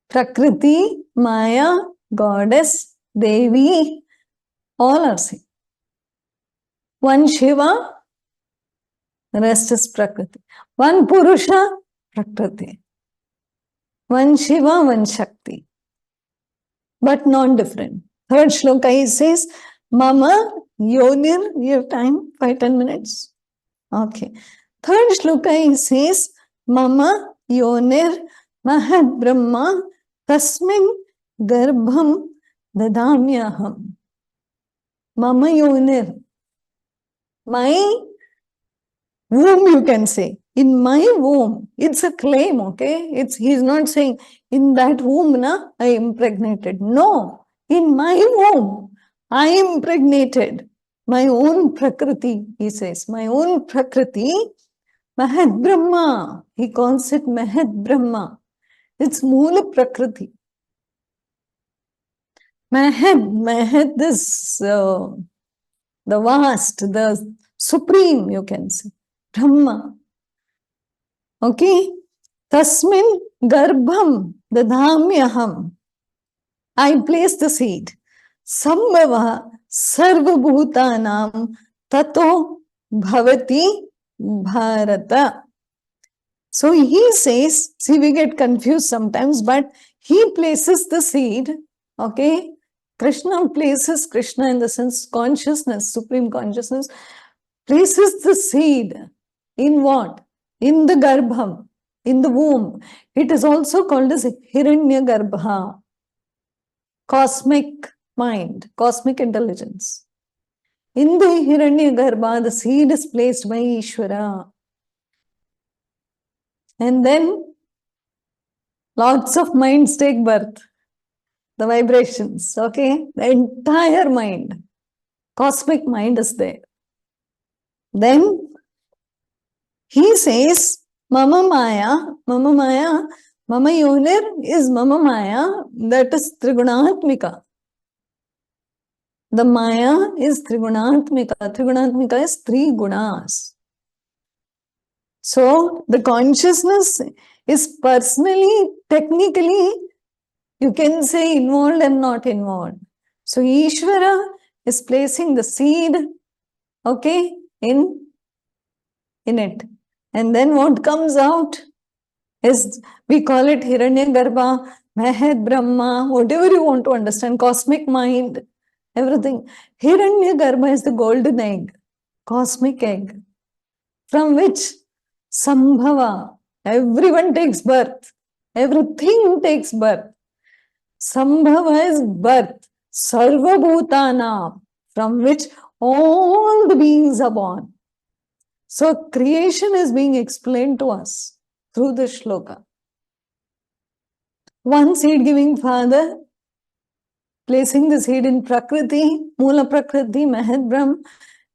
Prakriti, Maya, Goddess, Devi, all are same. One Shiva, the rest is Prakriti. One Purusha, Prakriti. One Shiva, one Shakti. But non-different. Third shloka he says, Mama Yonir, you have time? 5-10 minutes? Okay. Third shloka he says, Mama Yonir Mahad Brahma Tasmin Garbham Dadamyaham. Mama Yonir. My womb, you can say. In my womb. It's a claim, okay? He's not saying, in that womb, na, I impregnated. No. In my womb, I impregnated my own Prakriti, he says. My own Prakriti, Mahad Brahma. He calls it Mahad Brahma. It's Moola Prakriti. Mahad is the vast, the supreme, you can say. Brahma. Okay? Tasmin Garbham Dadhamyaham. I place the seed. Sambhava Sarvabhutanam Tato Bhavati Bharata. So he says, see, we get confused sometimes, but he places the seed, okay? Krishna places, Krishna in the sense consciousness, supreme consciousness, places the seed in what? In the Garbham, in the womb. It is also called as Hiranya Garbha, cosmic mind, cosmic intelligence. In the Hiranya Garbha, the seed is placed by Ishvara. And then lots of minds take birth, the vibrations, okay? The entire mind, cosmic mind is there. Then he says, Mama Maya, Mama Yonir is Mama Maya, that is Trigunaatmika. The Maya is Trigunaatmika. Trigunaatmika is 3 gunas. So the consciousness is personally, technically, you can say involved and not involved. So Ishvara is placing the seed, okay, in it. And then what comes out is, we call it Hiranyagarbha, Mahad Brahma, whatever you want to understand, cosmic mind, everything. Hiranyagarbha is the golden egg, cosmic egg, from which Sambhava, everyone takes birth, everything takes birth. Sambhava is birth, Sarva Bhutana, from which all the beings are born. So creation is being explained to us through this shloka. One seed-giving father placing the seed in Prakriti, Moola Prakriti, Mahad Brahm,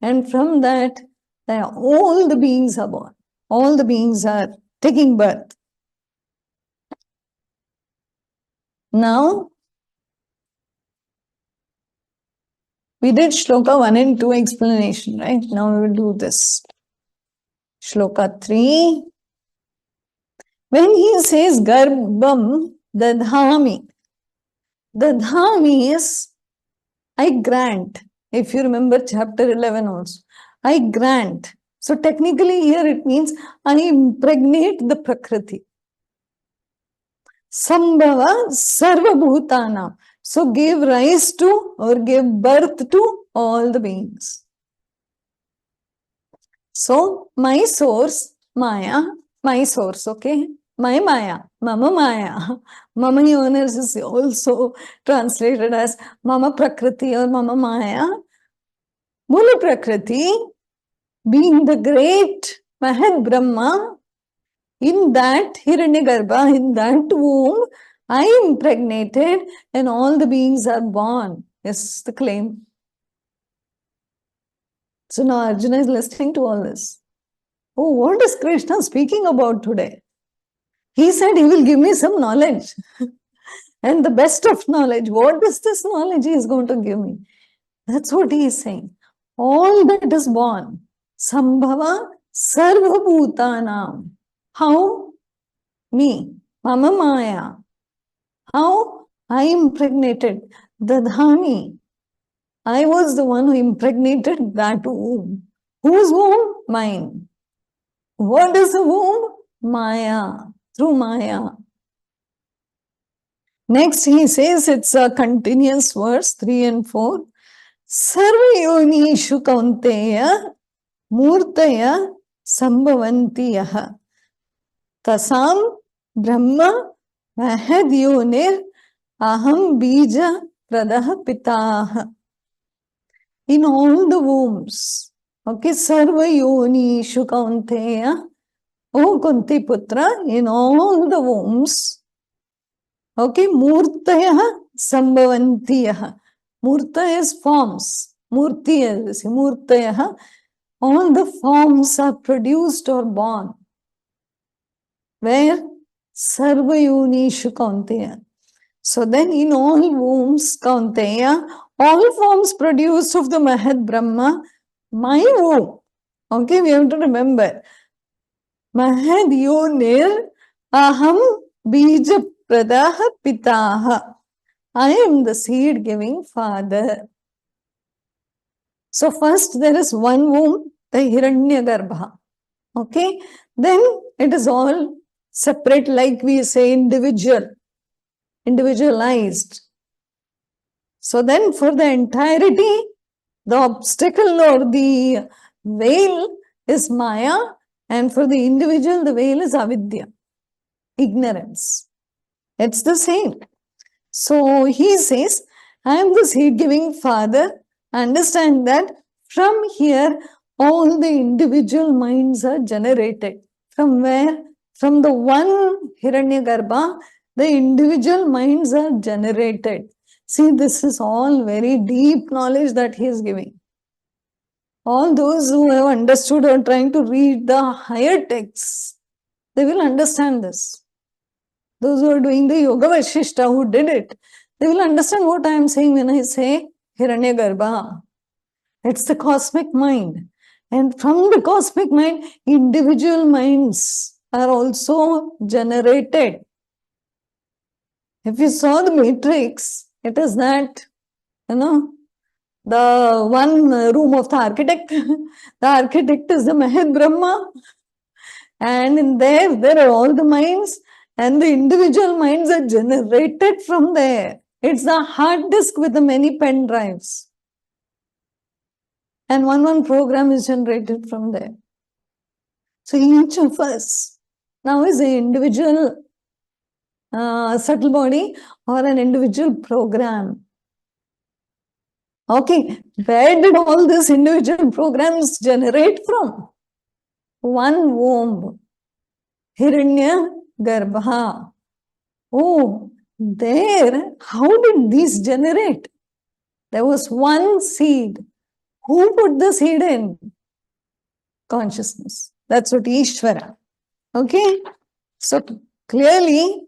and from that, all the beings are born. All the beings are taking birth. Now, we did shloka 1 and 2 explanation, right? Now we will do this. Shloka 3. When he says Garbham Dadhami, Dadhami is I grant. If you remember chapter 11 also, I grant. So technically here it means I impregnate the Prakriti. Sambhava Sarva Bhutanam. So gave rise to or gave birth to all the beings. So my source, Maya, my source, okay? My Maya, Mama Maya. Mama Yonas is also translated as Mama Prakriti or Mama Maya. Mula Prakriti, being the great Mahad Brahma, in that Hiranyagarbha, in that womb, I am impregnated and all the beings are born. Is the claim. So now Arjuna is listening to all this. Oh, what is Krishna speaking about today? He said he will give me some knowledge. And the best of knowledge. What is this knowledge he is going to give me? That's what he is saying. All that is born. Sambhava Sarva Bhutanam. How? Me. Mama Maya. How? I impregnated. Dadhani. I was the one who impregnated that womb. Whose womb? Mine. What is the womb? Maya. Through Maya. Next, he says it's a continuous verse, 3 and 4. Sarva yonishu kaunteya murtaya sambhavantiyaha tasam brahma mahad yonir aham bija pradah pitaha. In all the wombs, okay, Sarva yonishu kaunteya, oh Kunti Putra, in all the wombs, okay, Murtaya Sambhavantiyaha. Murta is forms. Murti is Murtaya. All the forms are produced or born. Where? Sarvayonishu Kaunteya. So then in all wombs, Kaunteya, all forms produced of the Mahad Brahma, my womb. Okay, we have to remember. Mahad Yonir Aham Bija Pradaha Pitaha. I am the seed-giving father. So first there is one womb, the Hiranyagarbha. Okay, then it is all separate, like we say, individualized. So then for the entirety, the obstacle or the veil is Maya, and for the individual, the veil is Avidya, ignorance. It's the same. So he says, I am the seed-giving father. Understand that from here, all the individual minds are generated. From where? From the one Hiranyagarbha, the individual minds are generated. See, this is all very deep knowledge that he is giving. All those who have understood or trying to read the higher texts, they will understand this. Those who are doing the Yoga Vashishta, who did it, they will understand what I am saying when I say Hiranyagarbha. It's the cosmic mind. And from the cosmic mind, individual minds are also generated. If you saw the matrix, it is that, the one room of the architect. The architect is the Mahad Brahma. And in there are all the minds. And the individual minds are generated from there. It's the hard disk with the many pen drives. And one program is generated from there. So each of us now is an individual subtle body or an individual program. Okay, where did all these individual programs generate from? One womb. Hiranyagarbha. Oh, there, how did these generate? There was one seed. Who put the seed in? Consciousness. That's what Ishvara. Okay? So clearly,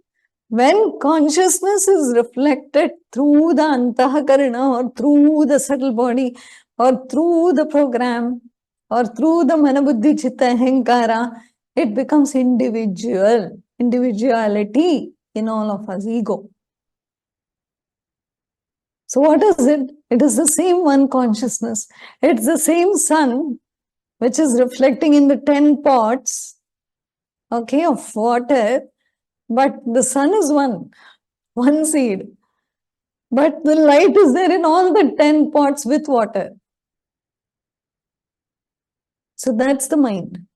when consciousness is reflected through the Antahakarana or through the subtle body or through the program or through the Manabuddhi Chitta Ahankara, it becomes individuality in all of us, ego. So what is it? It is the same one consciousness. It's the same sun which is reflecting in the 10 pots, okay, of water, but the sun is one seed. But the light is there in all the 10 pots with water. So that's the mind.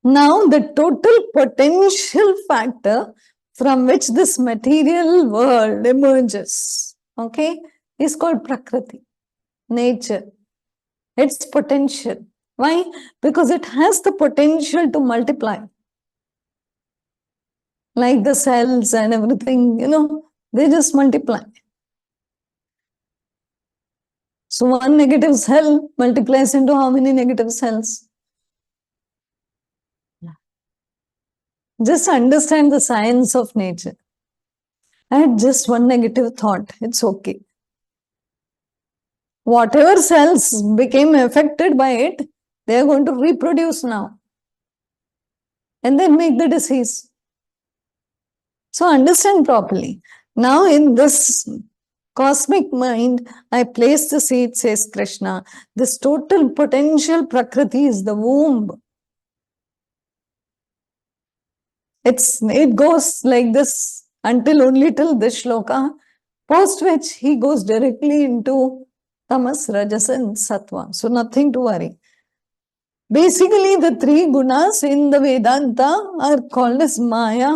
Now, the total potential factor from which this material world emerges, okay, is called Prakriti, nature. Its potential. Why? Because it has the potential to multiply. Like the cells and everything, they just multiply. So one negative cell multiplies into how many negative cells? Just understand the science of nature. I had just one negative thought. It's okay. Whatever cells became affected by it, they are going to reproduce now. And then make the disease. So understand properly. Now in this cosmic mind, I place the seed, says Krishna. This total potential Prakriti is the womb. It goes like this until only till this shloka, post which he goes directly into tamas, rajas and sattva. So nothing to worry. Basically, the three gunas in the Vedanta are called as Maya,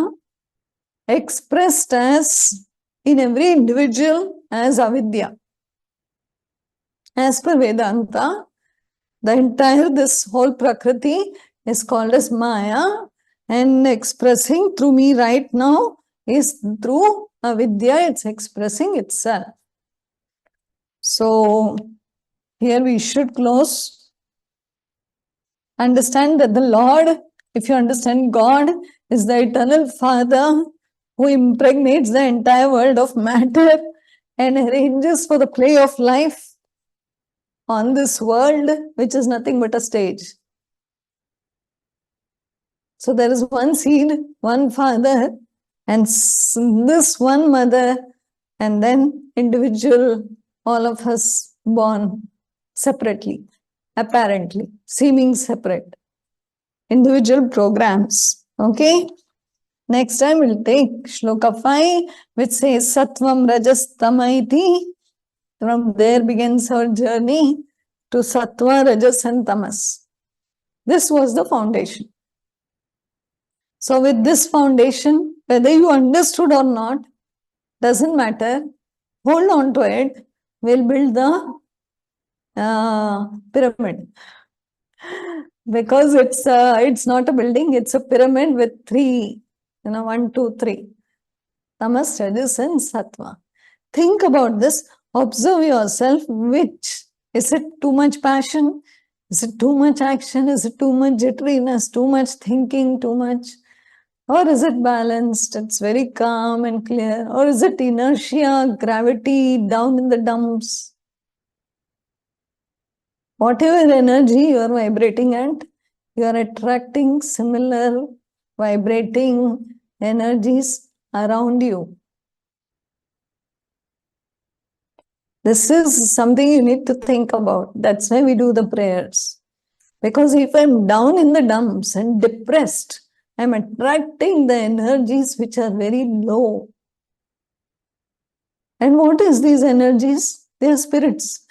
expressed as in every individual as avidya. As per Vedanta, this whole Prakriti is called as Maya, and expressing through me right now is through avidya, it's expressing itself. So, here we should close. Understand that the Lord, if you understand God, is the eternal Father who impregnates the entire world of matter and arranges for the play of life on this world, which is nothing but a stage. So there is one seed, one father, and this one mother, and then individual, all of us born separately, apparently, seeming separate. Individual programs. Okay? Next time we'll take Shloka 5, which says Sattvam Rajas Tamaiti. From there begins our journey to Sattva, Rajas and Tamas. This was the foundation. So with this foundation, whether you understood or not, doesn't matter. Hold on to it. We'll build the pyramid. Because it's not a building, it's a pyramid with three, 1, 2, 3. Tamas, Rajas and Sattva. Think about this. Observe yourself. Which? Is it too much passion? Is it too much action? Is it too much jitteriness? Too much thinking? Too much? Or is it balanced? It's very calm and clear. Or is it inertia, gravity, down in the dumps? Whatever energy you are vibrating at, you are attracting similar vibrating energies around you. This is something you need to think about. That's why we do the prayers. Because if I'm down in the dumps and depressed, I'm attracting the energies which are very low. And what is these energies? They are spirits.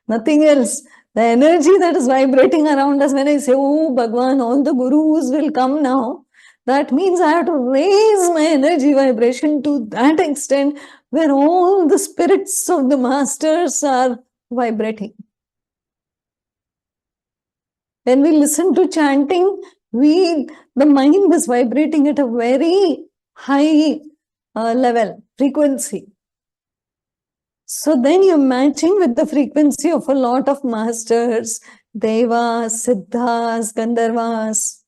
Nothing else. The energy that is vibrating around us, when I say, oh, Bhagwan, all the gurus will come now, that means I have to raise my energy vibration to that extent where all the spirits of the masters are vibrating. When we listen to chanting, the mind is vibrating at a very high level, frequency. So then you're matching with the frequency of a lot of masters, devas, siddhas, gandharvas.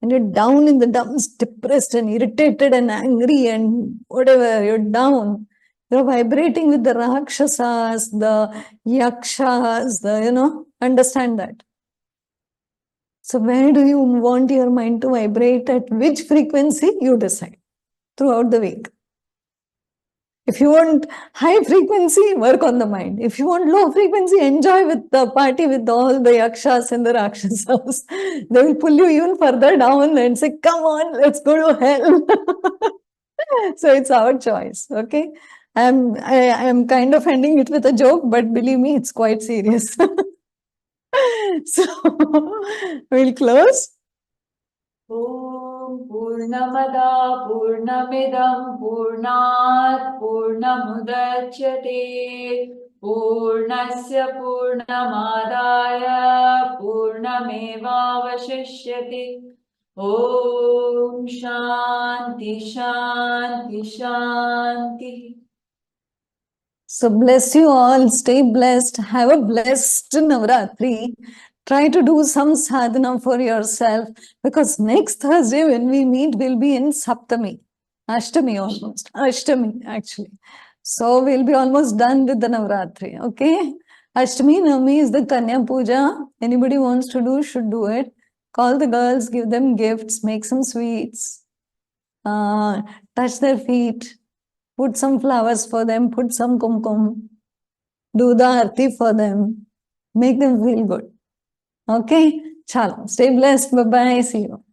And you're down in the dumps, depressed and irritated and angry and whatever, you're down. You're vibrating with the rakshasas, the yakshas, understand that. So where do you want your mind to vibrate? At which frequency? You decide throughout the week. If you want high frequency, work on the mind. If you want low frequency, enjoy with the party with all the yakshas and the rakshasas. They will pull you even further down and say, come on, let's go to hell. So it's our choice. Okay. I am kind of ending it with a joke, but believe me, it's quite serious. So we'll close. Om Purnamada Purnamidam Purnat Purnamudachyate Purnasya Purnamadaya Purnamevavashishyate Om Shanti Shanti Shanti. So bless you all. Stay blessed. Have a blessed Navratri. Try to do some sadhana for yourself, because next Thursday when we meet, we'll be in Saptami. Ashtami almost. Ashtami, actually. So we'll be almost done with the Navratri. Okay. Ashtami, Navami is the Kanya Puja. Anybody wants to do, should do it. Call the girls, give them gifts, make some sweets, touch their feet. Put some flowers for them, put some kumkum, do the arti for them, make them feel good. Okay? Chalo. Stay blessed. Bye-bye. See you.